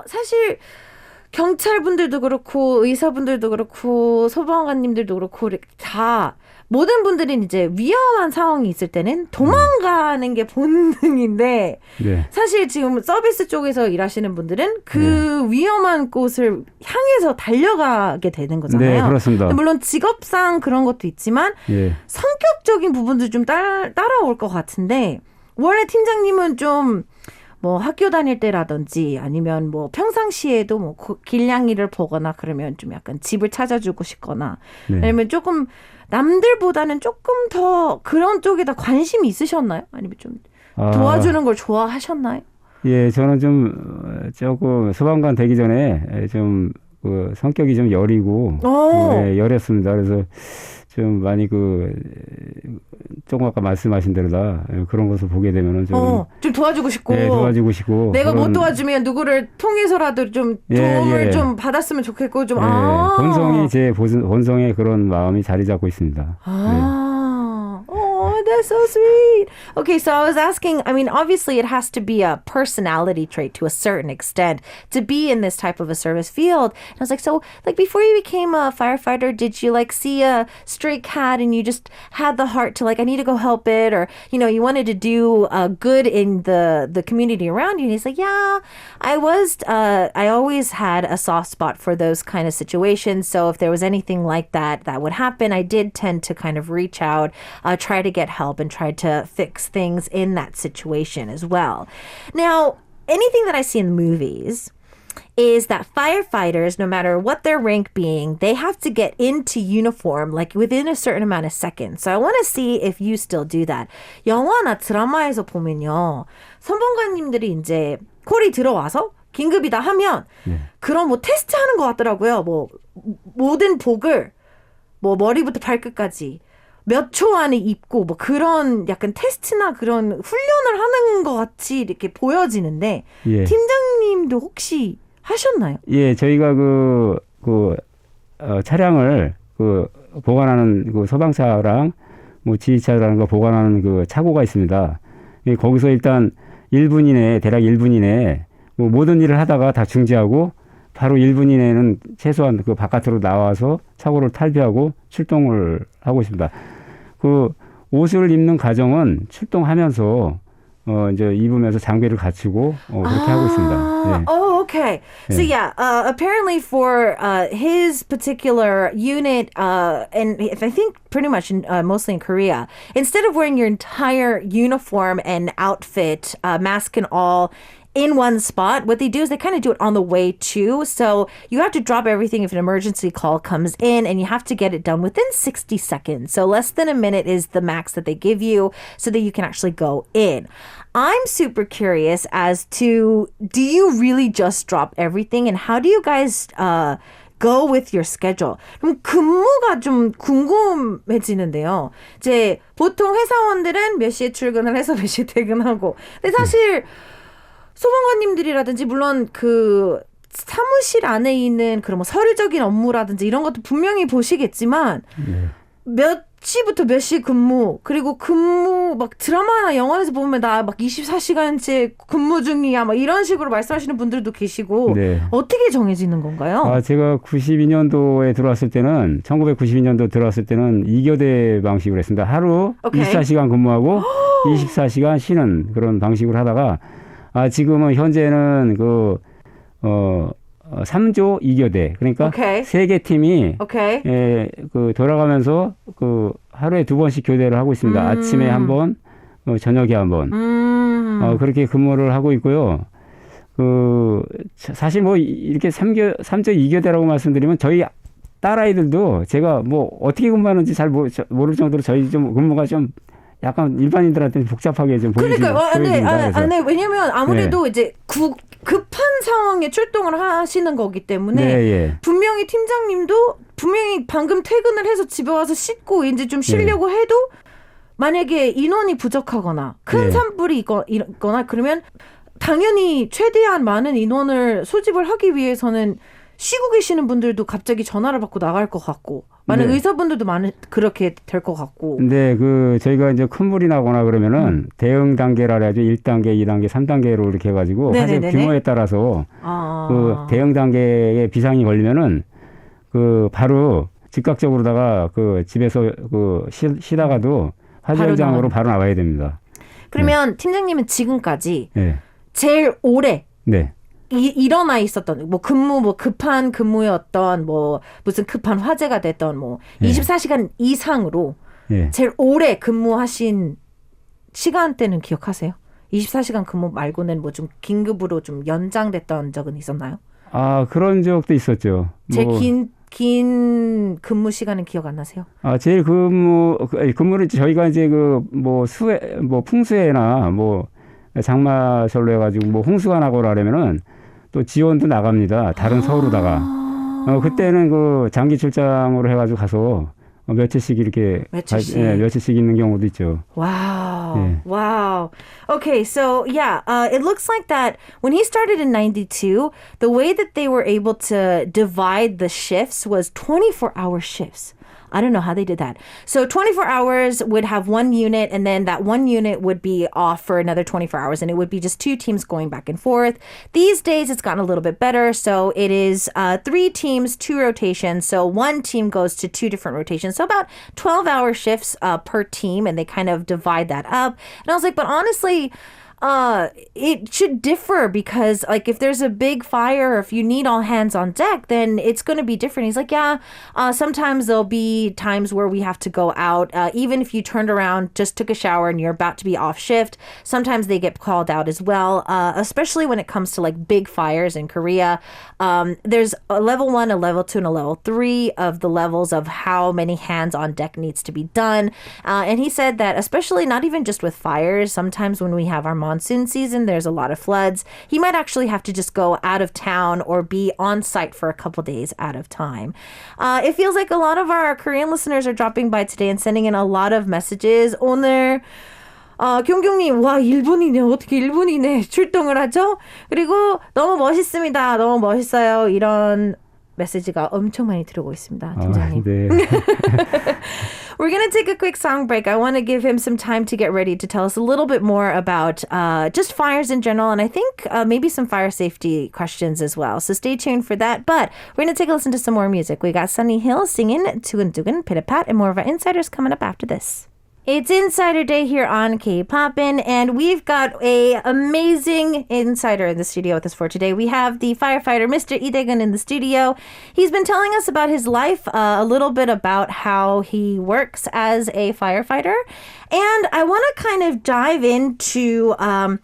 사실 경찰분들도 그렇고 의사분들도 그렇고 소방관님들도 그렇고 다 모든 분들은 이제 위험한 상황이 있을 때는 도망가는 게 본능인데 네. 사실 지금 서비스 쪽에서 일하시는 분들은 그 위험한 곳을 향해서 달려가게 되는 거잖아요. 네, 그렇습니다. 물론 직업상 그런 것도 있지만 예. 성격적인 부분도 좀 따라올 것 같은데 원래 팀장님은 좀 뭐 학교 다닐 때라든지 아니면 뭐 평상시에도 뭐 길냥이를 보거나 그러면 좀 약간 집을 찾아주고 싶거나 네. 아니면 조금 남들보다는 조금 더 그런 쪽에다 관심이 있으셨나요? 아니면 좀 도와주는 걸 좋아하셨나요? 예, 저는 좀 조금 소방관 되기 전에 좀 그 성격이 좀 여리고 예, 여렸습니다. 그래서 좀 많이 조금 아까 말씀하신 대로다 그런 것을 보게 되면은 좀 도와주고 싶고, 예, 도와주고 싶고 내가 못 도와주면 누구를 통해서라도 좀 도움을 좀 받았으면 좋겠고 좀 본성이 제 본성에 그런 마음이 자리 잡고 있습니다. Oh, that's so sweet. Okay, so I was asking, I mean, obviously it has to be a personality trait to a certain extent to be in this type of a service field. And I was like, so like before you became a firefighter, did you like see a stray cat and you just had the heart to like, I need to go help it? Or, you know, you wanted to do good in the community around you. And he's like, yeah, I always had a soft spot for those kind of situations. So if there was anything like that would happen, I did tend to kind of reach out, try to get help and try to fix things in that situation as well. Now, anything that I see in the movies is that firefighters, no matter what their rank being, they have to get into uniform like within a certain amount of seconds. So I want to see if you still do that. 영화나 드라마에서 보면요. 선봉관님들이 이제 콜이 들어와서 긴급이다 하면 그런 뭐 테스트하는 것 같더라고요. 뭐 모든 복을 뭐 머리부터 발끝까지 몇 초 안에 입고 뭐 그런 약간 테스트나 그런 훈련을 하는 것 같이 이렇게 보여지는데 팀장님도 혹시 하셨나요? 예, 저희가 차량을 보관하는 소방차랑 뭐 지휘차라는 거 보관하는 차고가 있습니다. 거기서 일단 1분 이내에 대략 1분 이내에 뭐 모든 일을 하다가 다 중지하고 바로 1분 이내에는 최소한 바깥으로 나와서 차고를 탈피하고 출동을 하고 있습니다. 옷을 입는 과정은 출동하면서 이제 입으면서 장비를 갖추고 그렇게 하고 있습니다. 네. Oh, okay. So yeah, apparently for his particular unit, and I think pretty much mostly in Korea, instead of wearing your entire uniform and outfit, mask and all, in one spot, what they do is they kind of do it on the way too. So you have to drop everything if an emergency call comes in and you have to get it done within 60 seconds. So less than a minute is the max that they give you so that you can actually go in. I'm super curious as to, do you really just drop everything and how do you guys go with your schedule? 그럼 근무가 좀 궁금해지는데요. 이제 보통 회사원들은 몇 시에 출근을 해서 몇 시에 퇴근하고. 근데 사실 소방관님들이라든지 물론 사무실 안에 있는 그런 뭐 서류적인 업무라든지 이런 것도 분명히 보시겠지만 몇 시부터 몇 시 근무 그리고 근무 막 드라마나 영화에서 보면 나 막 24시간째 근무 중이야 막 이런 식으로 말씀하시는 분들도 계시고 어떻게 정해지는 건가요? 제가 92년도에 들어왔을 때는 1992년도 들어왔을 때는 2교대 방식으로 했습니다. 하루 24시간 근무하고 24시간 쉬는 그런 방식으로 하다가 지금은 현재는 3조 2교대. 그러니까 세 개 팀이 돌아가면서 하루에 2번씩 교대를 하고 있습니다. 아침에 한 번, 저녁에 한 번. 그렇게 근무를 하고 있고요. 사실 뭐 이렇게 3조 2교대라고 말씀드리면 저희 딸아이들도 제가 뭐 어떻게 근무하는지 잘 모를 정도로 저희 좀 근무가 좀 약간 일반인들한테 복잡하게 좀 보입니다. 네, 왜냐면 아무래도 이제 급한 상황에 출동을 하시는 거기 때문에 분명히 팀장님도 분명히 방금 퇴근을 해서 집에 와서 씻고 이제 좀 쉬려고 해도 만약에 인원이 부족하거나 큰 산불이 있거나 그러면 당연히 최대한 많은 인원을 소집을 하기 위해서는 쉬고 계시는 분들도 갑자기 전화를 받고 나갈 것 같고 많은 네. 의사분들도 그렇게 될 것 같고. 근데 그 저희가 이제 큰 물이 나거나 그러면은 대응 단계라 해가지고 1단계, 2단계, 3단계로 이렇게 해가지고 화재 네네네네. 규모에 따라서 아. 그 대응 단계에 비상이 걸리면은 그 바로 즉각적으로다가 그 집에서 그 쉬다가도 화재 바로 현장으로 바로 나와야 됩니다. 그러면 팀장님은 지금까지 네. 제일 오래 네. 일어나 있었던 뭐 급한 근무였던 뭐 무슨 급한 화재가 됐던 뭐 예. 24시간 이상으로 예. 제일 오래 근무하신 시간대는 기억하세요? 24시간 근무 말고는 뭐 좀 긴급으로 좀 연장됐던 적은 있었나요? 아, 그런 적도 있었죠. 제일 뭐, 긴 근무 시간은 기억 안 나세요? 제일 근무를 저희가 이제 그 뭐 풍수해나 뭐 장마철로 해가지고 뭐 홍수가 나거나 하려면은 또 지원도 나갑니다. 다른 서울로다가. 그때는 그 장기 출장으로 해가지고 가서 며칠씩 이렇게 며칠씩. 며칠씩 있는 경우도 있죠. Wow. Yeah. Wow. Okay, so yeah, it looks like that when he started in 92, the way that they were able to divide the shifts was 24-hour shifts. I don't know how they did that. So 24 hours would have one unit, and then that one unit would be off for another 24 hours, and it would be just two teams going back and forth. These days, it's gotten a little bit better. So it is 3 teams, 2 rotations. So one team goes to 2 different rotations. So about 12-hour shifts per team, and they kind of divide that up. And I was like, but honestly, it should differ because like if there's a big fire or if you need all hands on deck, then it's going to be different. He's like, yeah, sometimes there'll be times where we have to go out. Even if you turned around, just took a shower and you're about to be off shift, sometimes they get called out as well. Especially when it comes to like big fires in Korea. There's a level 1, a level 2, and a level 3 of the levels of how many hands on deck needs to be done. And he said that especially not even just with fires, sometimes when we have our monsoon season, there's a lot of floods. He might actually have to just go out of town or be on site for a couple days at a time. It feels like a lot of our Korean listeners are dropping by today and sending in a lot of messages. 오늘 경경님, 와, 일본이네. 어떻게 일본이네. 출동을 하죠? 그리고 너무 멋있습니다. 너무 멋있어요. 이런 메시지가 엄청 많이 들어오고 있습니다. 팀장님. 네. We're going to take a quick song break. I want to give him some time to get ready to tell us a little bit more about just fires in general, and I think maybe some fire safety questions as well. So stay tuned for that. But we're going to take a listen to some more music. We got Sunny Hill singing Tugun Pit Pat, and more of our insiders coming up after this. It's Insider Day here on K-Poppin', and we've got a amazing insider in the studio with us for today. We have the firefighter, Mr. Lee Dae-gun, in the studio. He's been telling us about his life, a little bit about how he works as a firefighter. And I want to kind of dive into kind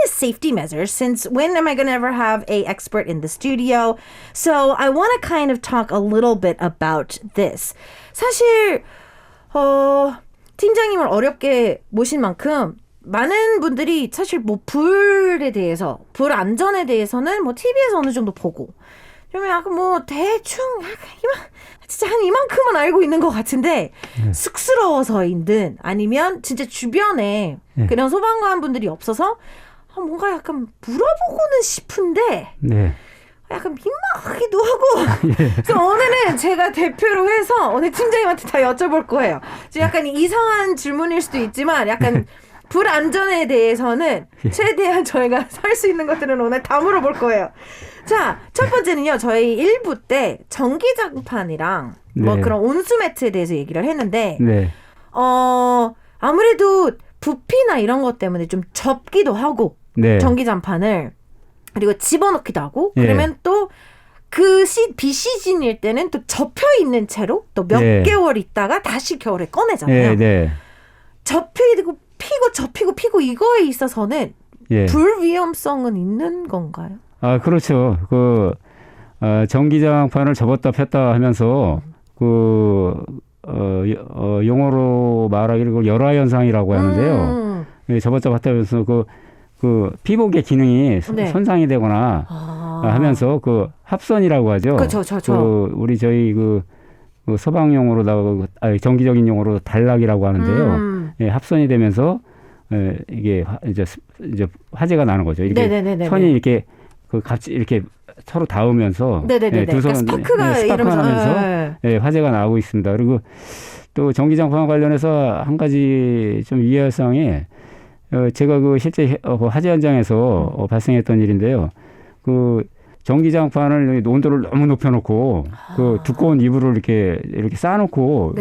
of safety measures, since when am I going to ever have an expert in the studio? So I want to kind of talk a little bit about this. 사실, 팀장님을 어렵게 모신 만큼 많은 분들이 사실 뭐 불에 대해서, 불 안전에 대해서는 뭐 TV에서 어느 정도 보고 좀 약간 뭐 대충 약간 진짜 한 이만큼은 알고 있는 것 같은데 쑥스러워서이든 아니면 진짜 주변에 그런 소방관 분들이 없어서 뭔가 약간 물어보고는 싶은데 네. 약간 민망하기도 하고. 그래서 오늘은 제가 대표로 해서 오늘 팀장님한테 다 여쭤볼 거예요. 지금 약간 이상한 질문일 수도 있지만 약간 불 안전에 대해서는 최대한 저희가 살 수 있는 것들은 오늘 다 물어볼 거예요. 자, 첫 번째는요. 저희 1부 때 전기장판이랑 뭐 그런 온수 매트에 대해서 얘기를 했는데 네. 아무래도 부피나 이런 것 때문에 좀 접기도 하고 네. 전기장판을 그리고 집어넣기도 하고 그러면 또 그 비시즌일 때는 또 접혀 있는 채로 또 몇 개월 있다가 다시 겨울에 꺼내잖아요. 접히고 피고 접히고 피고 이거에 있어서는 불 위험성은 있는 건가요? 아, 그렇죠. 그 전기장판을 접었다 폈다 하면서 용어로 말하기를 열화 현상이라고 하는데요. 접었다 폈다 하면서 그 피복의 기능이 손상이 되거나 하면서 그 합선이라고 하죠. 그렇죠. 우리 저희 그 서방용어로다가 정기적인 용어로 단락이라고 하는데요. 합선이 되면서 이게 이제 화재가 나는 거죠. 이렇게 선이 이렇게 같이 이렇게 서로 닿으면서 네네네. 두 손 스파크가 스파크가 나면서 화재가 나오고 있습니다. 그리고 또 전기장판 관련해서 한 가지 좀 이해할 사항이 제가 그 실제 그 화재 현장에서 발생했던 일인데요. 그 전기장판을 온도를 너무 높여놓고 그 두꺼운 이불을 이렇게 쌓아놓고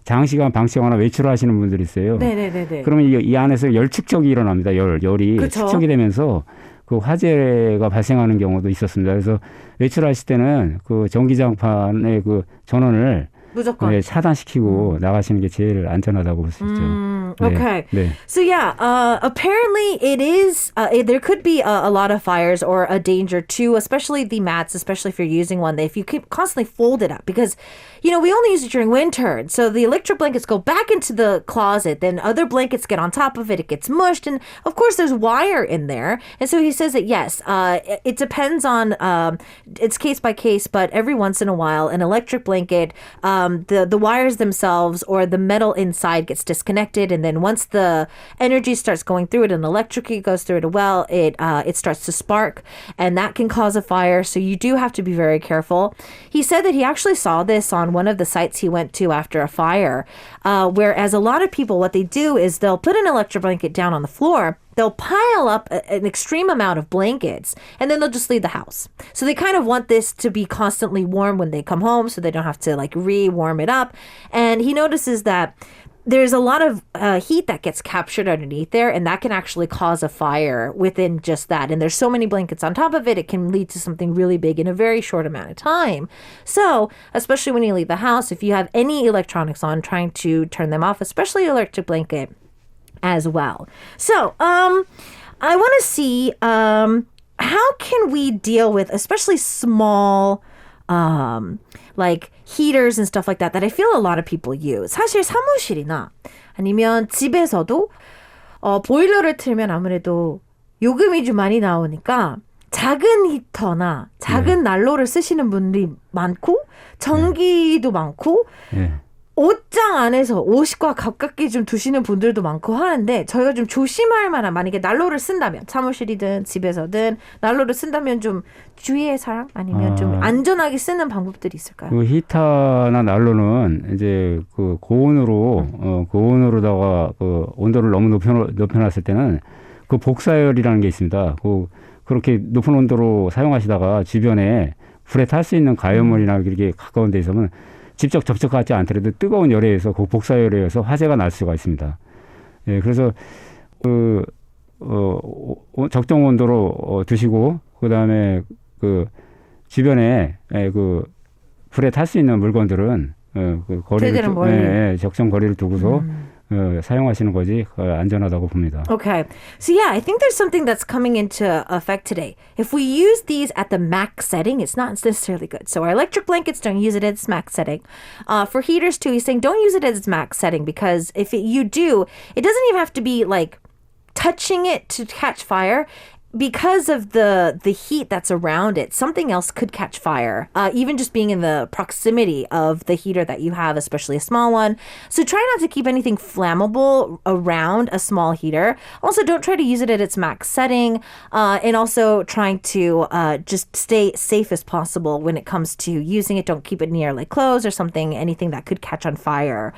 장시간 방치하거나 외출하시는 분들이 있어요. 네네네. 그러면 이 안에서 열 축적이 일어납니다. 열이 그쵸? 축적이 되면서 그 화재가 발생하는 경우도 있었습니다. 그래서 외출하실 때는 그 전기장판의 그 전원을 무조건 차단시키고 나가시는 게 제일 안전하다고 볼 수 있죠. Okay. 네. So yeah, apparently it is, there could be a lot of fires or a danger too, especially the mats, especially if you're using one that if you keep constantly fold it up because, you know, we only use it during winter. So the electric blankets go back into the closet, then other blankets get on top of it, it gets mushed. And of course there's wire in there. And so he says that yes, it depends on, it's case by case, but every once in a while, an electric blanket, the wires themselves or the metal inside gets disconnected, and then once the energy starts going through it and electricity goes through it well, it starts to spark, and that can cause a fire. So you do have to be very careful. He said that he actually saw this on one of the sites he went to after a fire, whereas a lot of people, what they do is they'll put an electric blanket down on the floor. They'll pile up an extreme amount of blankets and then they'll just leave the house. So they kind of want this to be constantly warm when they come home so they don't have to like re-warm it up. And he notices that there's a lot of heat that gets captured underneath there, and that can actually cause a fire within just that. And there's so many blankets on top of it, it can lead to something really big in a very short amount of time. So, especially when you leave the house, if you have any electronics on, trying to turn them off, especially electric blanket as well. So, I want to see how can we deal with especially small like heaters and stuff like that I feel a lot of people use. 사실 사무실이나 아니면 집에서도 보일러를 틀면 아무래도 요금이 좀 많이 나오니까 작은 히터나 작은 난로를 쓰시는 분들이 많고 전기도 많고 옷장 안에서 옷과 가깝게 좀 두시는 분들도 많고 하는데 저희가 좀 조심할 만한 만약에 난로를 쓴다면 사무실이든 집에서든 난로를 쓴다면 좀 주의의 사항 아니면 좀 안전하게 쓰는 방법들이 있을까요? 그 히터나 난로는 이제 그 고온으로다가 그 온도를 너무 높여놨을 때는 그 복사열이라는 게 있습니다. 그렇게 높은 온도로 사용하시다가 주변에 불에 탈 수 있는 가연물이나 이렇게 가까운 데 있으면 직접 접촉하지 않더라도 뜨거운 열에 의해서 그 복사열에 의해서 화재가 날 수가 있습니다. 예, 그래서 적정 온도로 두시고 그다음에 그 주변에 그 불에 탈 수 있는 물건들은 그 거리를 적정 거리를 두고서 사용하시는 것이 안전하다고 봅니다. Okay. So yeah, I think there's something that's coming into effect today. If we use these at the max setting, it's not necessarily good. So our electric blankets, don't use it at its max setting. For heaters too, he's saying don't use it at its max setting because if you do, it doesn't even have to be like touching it to catch fire. Because of the heat that's around it, something else could catch fire, even just being in the proximity of the heater that you have, especially a small one. So try not to keep anything flammable around a small heater. Also, don't try to use it at its max setting, and also trying to just stay safe as possible when it comes to using it. Don't keep it near like clothes or something, anything that could catch on fire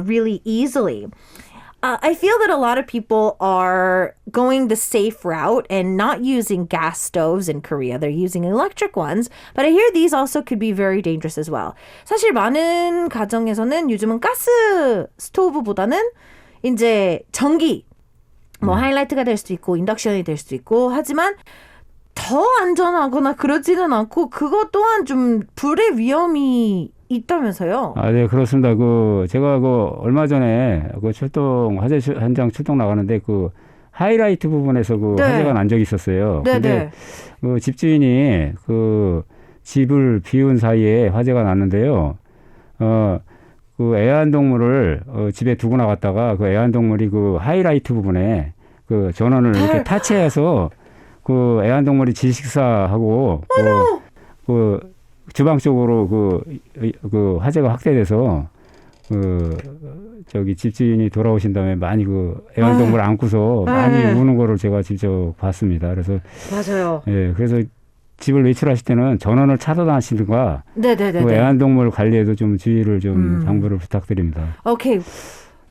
really easily. I feel that a lot of people are going the safe route and not using gas stoves in Korea. They're using electric ones. But I hear these also could be very dangerous as well. 사실 많은 가정에서는 요즘은 가스 스토브보다는 이제 전기, 하이라이트가 될 수도 있고 인덕션이 될 수도 있고 하지만 더 안전하거나 그러지는 않고 그것 또한 좀 불의 위험이 있다면서요? 네, 그렇습니다. 제가 얼마 전에 화재 현장 출동 나가는데 하이라이트 부분에서 화재가 난 적이 있었어요. 근데 집주인이 집을 비운 사이에 화재가 났는데요. 애완동물을 집에 두고 나갔다가 애완동물이 하이라이트 부분에 전원을 이렇게 타치해서 애완동물이 질식사하고 주방 쪽으로 화재가 확대돼서 집주인이 돌아오신 다음에 많이 애완동물 안고서 많이 우는 거를 제가 직접 봤습니다. 그래서 맞아요. 예, 그래서 집을 외출하실 때는 전원을 차단하시든가 그 네네네. 애완동물 관리에도 좀 주의를 좀 당부를 부탁드립니다. Okay.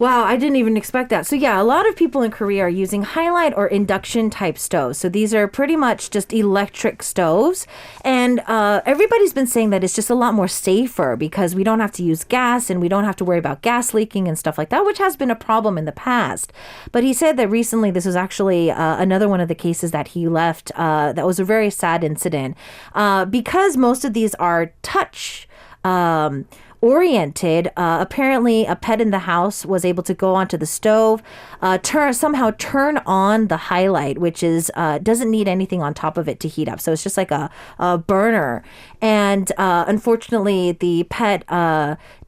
Wow, I didn't even expect that. So yeah, a lot of people in Korea are using highlight or induction type stoves. So these are pretty much just electric stoves. And everybody's been saying that it's just a lot more safer because we don't have to use gas and we don't have to worry about gas leaking and stuff like that, which has been a problem in the past. But he said that recently this was actually another one of the cases that he left that was a very sad incident. Because most of these are touch oriented. Apparently, a pet in the house was able to go onto the stove, somehow turn on the highlight, which is doesn't need anything on top of it to heat up. So it's just like a burner. And unfortunately, the pet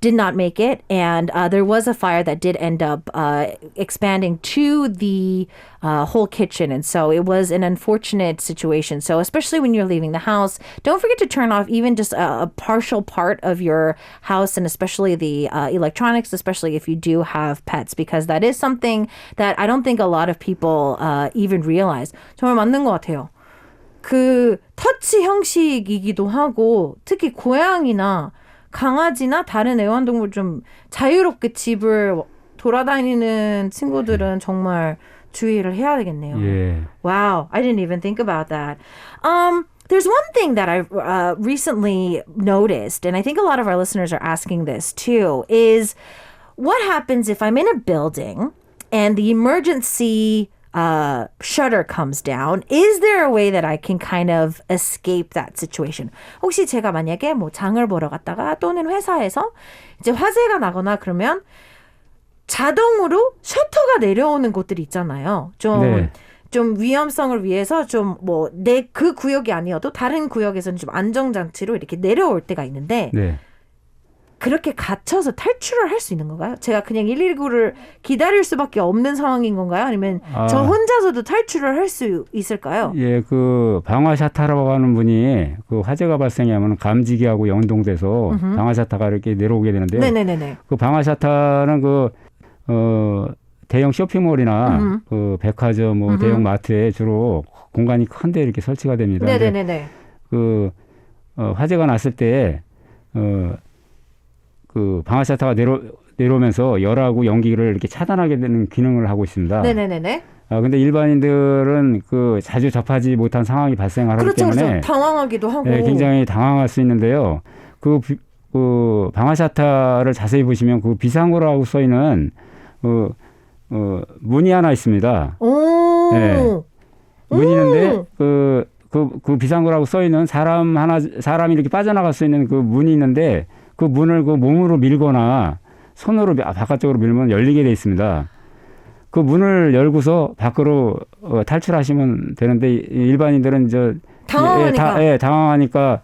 did not make it, and there was a fire that did end up expanding to the whole kitchen, and so it was an unfortunate situation. So especially when you're leaving the house, don't forget to turn off even just a partial part of your house, and especially the electronics, especially if you do have pets, because that is something that I don't think a lot of people even realize. 정말 맞는 것 같아요. 그 터치 형식이기도 하고 특히 고양이나 강아지나 다른 애완동물 좀 자유롭게 집을 돌아다니는 친구들은 정말 주의를 해야 되겠네요. 예. Wow, I didn't even think about that. There's one thing that I've recently noticed, and I think a lot of our listeners are asking this too, is what happens if I'm in a building and the emergency shutter comes down? Is there a way that I can kind of escape that situation? 혹시 제가 만약에 뭐 장을 보러 갔다가 또는 회사에서 이제 화재가 나거나 그러면 자동으로 셔터가 내려오는 곳들이 있잖아요. 좀 위험성을 위해서 좀 뭐 내 그 구역이 아니어도 다른 구역에서는 좀 안정장치로 이렇게 내려올 때가 있는데 네. 그렇게 갇혀서 탈출을 할 수 있는 건가요? 제가 그냥 119를 기다릴 수밖에 없는 상황인 건가요? 아니면 저 혼자서도 탈출을 할 수 있을까요? 예, 그 방화샤타라고 하는 분이 그 화재가 발생하면 감지기하고 연동돼서 방화샤타가 이렇게 내려오게 되는데요. 네네네네. 그 방화샤타는 대형 쇼핑몰이나 그 백화점, 뭐 대형 마트에 주로 공간이 큰데 이렇게 설치가 됩니다. 네네네네. 화재가 났을 때 그 방화샤타가 내려오면서 열하고 연기를 이렇게 차단하게 되는 기능을 하고 있습니다. 네네네네. 근데 일반인들은 자주 접하지 못한 상황이 발생하기 그렇죠, 때문에 그렇죠. 당황하기도 하고. 네, 굉장히 당황할 수 있는데요. 그 방화샤타를 자세히 보시면 그 비상구라고 써 있는 문이 하나 있습니다. 오. 네. 문이 있는데 그 비상구라고 써 있는 사람이 이렇게 빠져나갈 수 있는 그 문이 있는데 그 문을 몸으로 밀거나 손으로 바깥쪽으로 밀면 열리게 돼 있습니다. 그 문을 열고서 밖으로 탈출하시면 되는데 일반인들은 당황하니까. 당황하니까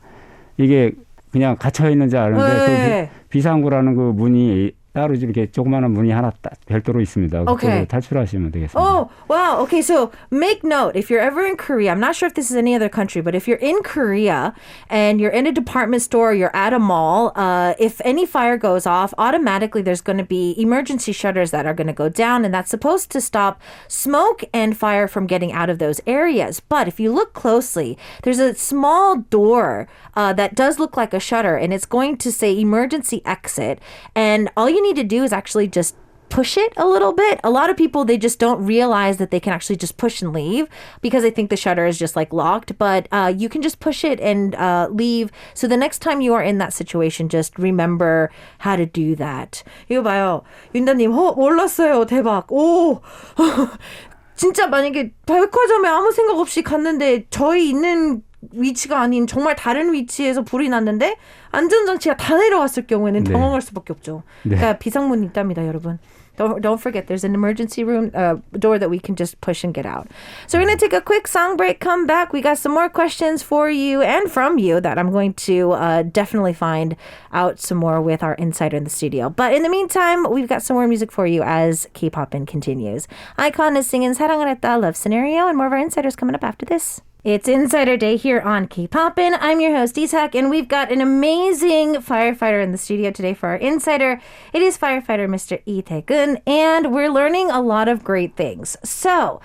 이게 그냥 갇혀 있는지 아는데 그 비상구라는 그 문이 따로 이렇게 조그마한 문이 하나 별도로 있습니다. Okay. 탈출하시면 되겠습니다. Oh, wow. Okay, so make note. If you're ever in Korea, I'm not sure if this is any other country, but if you're in Korea and you're in a department store, you're at a mall, if any fire goes off, automatically there's going to be emergency shutters that are going to go down, and that's supposed to stop smoke and fire from getting out of those areas. But if you look closely, there's a small door that does look like a shutter, and it's going to say emergency exit, and all you need to do is actually just push it a little bit. A lot of people, they just don't realize that they can actually just push and leave because they think the shutter is just like locked, but you can just push it and leave. So the next time you are in that situation, just remember how to do that. 이거 봐요. 윤다님, 몰랐어요. 대박. 오. 진짜 만약에 백화점에 아무 생각 없이 갔는데 저희 있는 위치가 아닌 정말 다른 위치에서 불이 났는데 안전장치가 다 내려왔을 경우에는 당황할 수밖에 없죠. 그러니까 비상문이 있답니다, 여러분. Don't forget, there's an emergency room door that we can just push and get out. So we're going to take a quick song break, come back. We got some more questions for you and from you that I'm going to definitely find out some more with our insider in the studio. But in the meantime, we've got some more music for you as K-Popin continues. Icon is singing 사랑을 했다, Love Scenario, and more of our insiders coming up after this. It's Insider Day here on K-Popin. I'm your host, Isak, and we've got an amazing firefighter in the studio today for our Insider. It is firefighter Mr. Lee Tae-gun, and we're learning a lot of great things. So,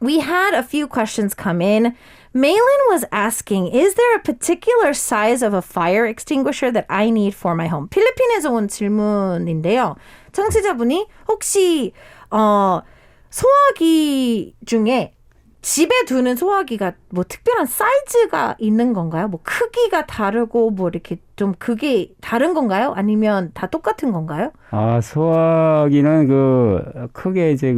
we had a few questions come in. Maylin was asking, is there a particular size of a fire extinguisher that I need for my home? 필리핀에서 온 질문인데요. 청취자분이 혹시 소화기 중에 집에 두는 소화기가 뭐 특별한 사이즈가 있는 건가요? 뭐 크기가 다르고 뭐 이렇게 좀 그게 다른 건가요? 아니면 다 똑같은 건가요? 아, 소화기는 크게 이제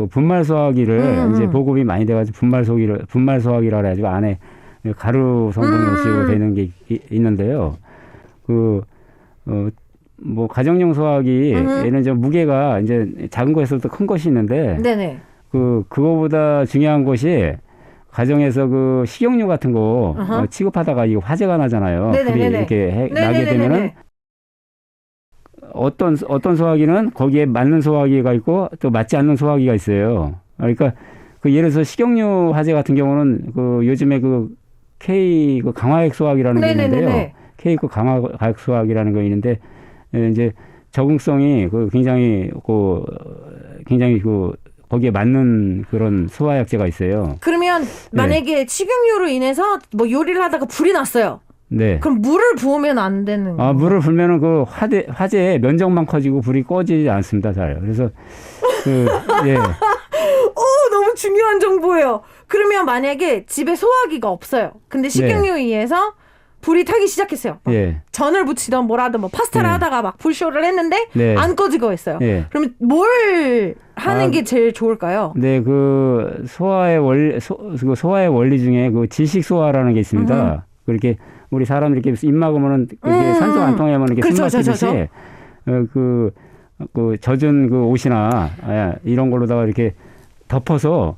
분말 소화기를 이제 보급이 많이 돼가지고 분말 소화기라 그래가지고 안에 가루 성분으로 쓰고 되는 게 있는데요. 뭐 가정용 소화기에는 좀 무게가 이제 작은 거에서부터 큰 것이 있는데, 네네. 그거보다 중요한 것이 가정에서 식용유 같은 거 취급하다가 이거 화재가 나잖아요. 네네네네. 불이 이렇게 나게 네네네네. 되면은 어떤 소화기는 거기에 맞는 소화기가 있고 또 맞지 않는 소화기가 있어요. 그러니까 예를 들어서 식용유 화재 같은 경우는 요즘에 K 강화액 소화기라는 게 있는데요. K 강화액 소화기라는 거 있는데 이제 적응성이 굉장히 거기에 맞는 그런 소화약제가 있어요. 그러면 만약에 식용유로 인해서 뭐 요리를 하다가 불이 났어요. 네. 그럼 물을 부으면 안 되는 거예요? 물을 불면은 화재의 면적만 커지고 불이 꺼지지 않습니다, 잘. 그래서 예. 너무 중요한 정보예요. 그러면 만약에 집에 소화기가 없어요. 근데 식용유에 의해서 불이 타기 시작했어요. 예. 전을 부치던 뭐라든 뭐 파스타를 하다가 막 불쇼를 했는데 안 꺼지고 있어요. 그러면 뭘 하는 게 제일 좋을까요? 네, 소화의 원리 중에 지식 소화라는 게 있습니다. 그렇게 우리 사람들이 이렇게 입 막으면은 산소가 안 통하면 이렇게 숨 막히듯이 젖은 옷이나 이런 걸로다가 이렇게 덮어서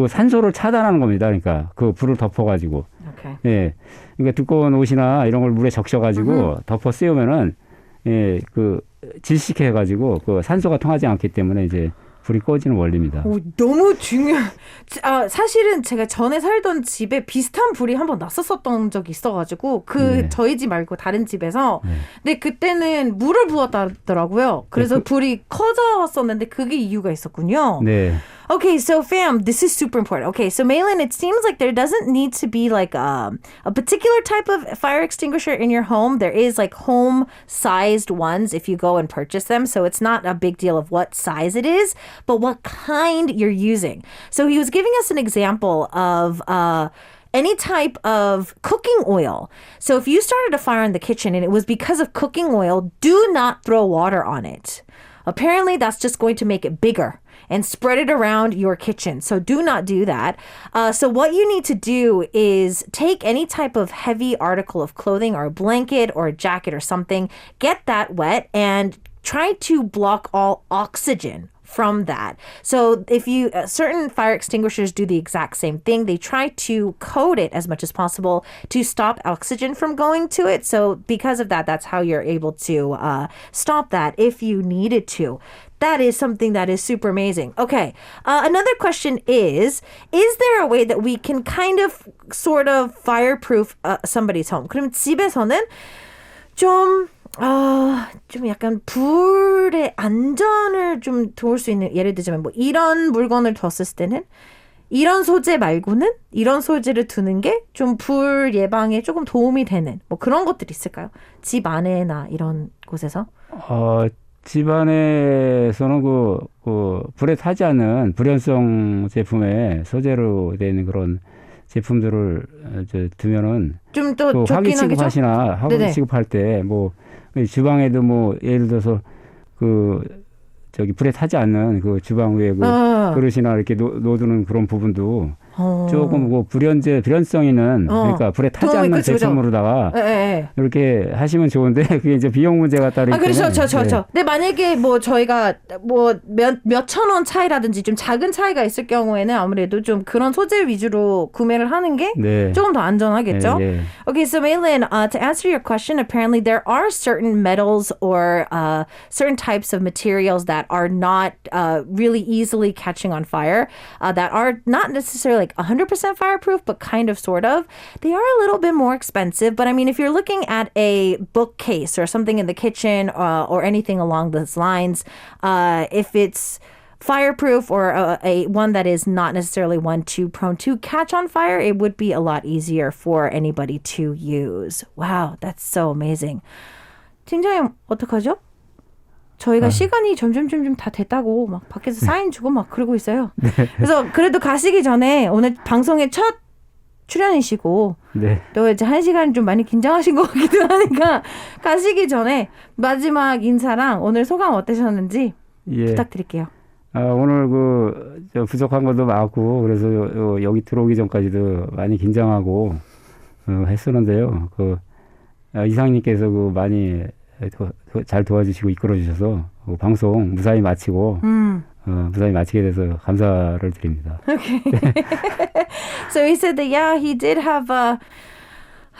산소를 차단하는 겁니다. 그러니까 불을 덮어가지고. Okay. 예. 그러니까 두꺼운 옷이나 이런 걸 물에 적셔가지고 덮어 씌우면은 질식해가지고 산소가 통하지 않기 때문에 이제 불이 꺼지는 원리입니다. 너무 사실은 제가 전에 살던 집에 비슷한 불이 한번 났었던 적이 있어가지고 저희 집 말고 다른 집에서 근데 그때는 물을 부었다더라고요. 그래서 불이 커졌었는데 그게 이유가 있었군요. 네. Okay, so fam, this is super important. Okay, so Maylin, it seems like there doesn't need to be like a particular type of fire extinguisher in your home. There is like home-sized ones if you go and purchase them. So it's not a big deal of what size it is, but what kind you're using. So he was giving us an example of any type of cooking oil. So if you started a fire in the kitchen and it was because of cooking oil, do not throw water on it. Apparently, that's just going to make it bigger and spread it around your kitchen. So do not do that. So what you need to do is take any type of heavy article of clothing or a blanket or a jacket or something, get that wet and try to block all oxygen from that. So if certain fire extinguishers do the exact same thing, they try to coat it as much as possible to stop oxygen from going to it. So because of that, that's how you're able to stop that if you needed to. That is something that is super amazing. Okay. Another question is there a way that we can kind of sort of fireproof somebody's home? 그럼 집에서는 좀 약간 불의 안전을 좀 도울 수 있는, 예를 들자면 뭐 이런 물건을 뒀을 때는 이런 소재 말고는 이런 소재를 두는 게 좀 불 예방에 조금 도움이 되는 뭐 그런 것들이 있을까요? 집 안에나 이런 곳에서? 집 안에서는 불에 타지 않는 불연성 제품의 소재로 되는 그런 제품들을 두면은 좀 더 화기 좋긴 하겠죠? 화기 취급할 때 뭐 주방에도 뭐 예를 들어서 불에 타지 않는 주방 위에 그릇이나 이렇게 놓두는 그런 부분도 조금 불연성 있는 그러니까 불에 타지 않는 제품으로다가 이렇게 하시면 좋은데 그게 이제 비용 문제가 따르기 때문에. 그렇죠. 근데 만약에 뭐 저희가 뭐 몇천 원 차이라든지 좀 작은 차이가 있을 경우에는 아무래도 좀 그런 소재 위주로 구매를 하는 게 조금 더 안전하겠죠. Okay, so Maylin, to answer your question, apparently there are certain metals or certain types of materials that are not really easily catching on fire, that are not necessarily like 100% fireproof, but kind of sort of. They are a little bit more expensive, but I mean, if you're looking at a bookcase or something in the kitchen or anything along those lines, if it's fireproof or a one that is not necessarily one too prone to catch on fire, it would be a lot easier for anybody to use. Wow, that's so amazing. 팀장님 어떡하죠? 저희가 시간이 점점 다 됐다고 막 밖에서 사인 주고 막 그러고 있어요. 그래서 그래도 가시기 전에 오늘 방송의 첫 출연이시고 네. 또 이제 1시간 좀 많이 긴장하신 것 같기도 하니까 가시기 전에 마지막 인사랑 오늘 소감 어떠셨는지 예. 부탁드릴게요. 오늘 저 부족한 것도 많고 그래서 여기 들어오기 전까지도 많이 긴장하고 했었는데요. 이상님께서 많이 잘 도와주시고 이끌어주셔서 방송 무사히 마치고 무사히 마치게 돼서 감사를 드립니다. Okay. So he said that he did have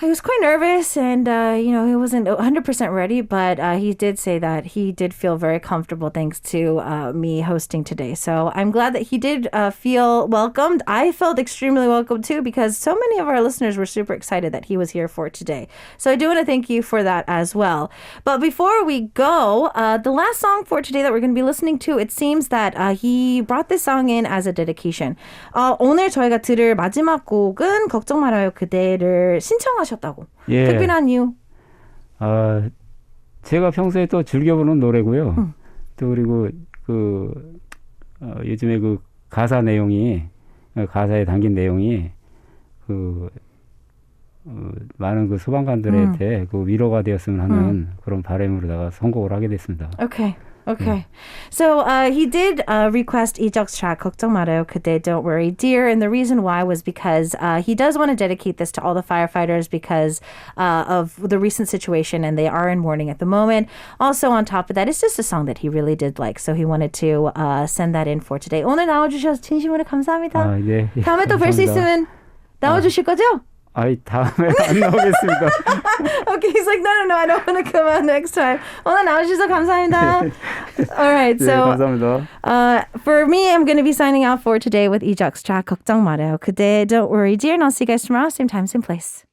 he was quite nervous and he wasn't 100% ready, but he did say that he did feel very comfortable thanks to me hosting today. So I'm glad that he did feel welcomed. I felt extremely welcome too because so many of our listeners were super excited that he was here for today. So I do want to thank you for that as well. But before we go, the last song for today that we're going to be listening to, it seems that he brought this song in as a dedication. 오늘 저희가 들을 마지막 곡은 걱정 말아요 그대를 신청하셨다고. 예. 특별한 이유? 제가 평소에 또 즐겨 부르는 노래고요. 또 그리고 요즘에 가사 내용이 가사에 담긴 내용이 많은 소방관들한테 위로가 되었으면 하는 그런 바람으로다가 선곡을 하게 됐습니다. Okay. So he did request Ijeok's track 걱정 말아요 그대 don't worry dear, and the reason why was because he does want to dedicate this to all the firefighters because of the recent situation and they are in mourning at the moment. Also on top of that, it's just a song that he really did like, so he wanted to send that in for today. 오늘 나와주셔서 진심으로 감사합니다. 네. 다음에 또 뵐 수 있으면 나와주실 거죠? 다음에 안 나오겠습니다. Okay, he's like, no, I don't want to come out next time. 오늘 나와주셔서 감사합니다. All right, 네, so 감사합니다. for me, I'm going to be signing out for today with Ijeok's track 걱정 말아요 그대 don't worry dear, and I'll see you guys tomorrow, same time, same place.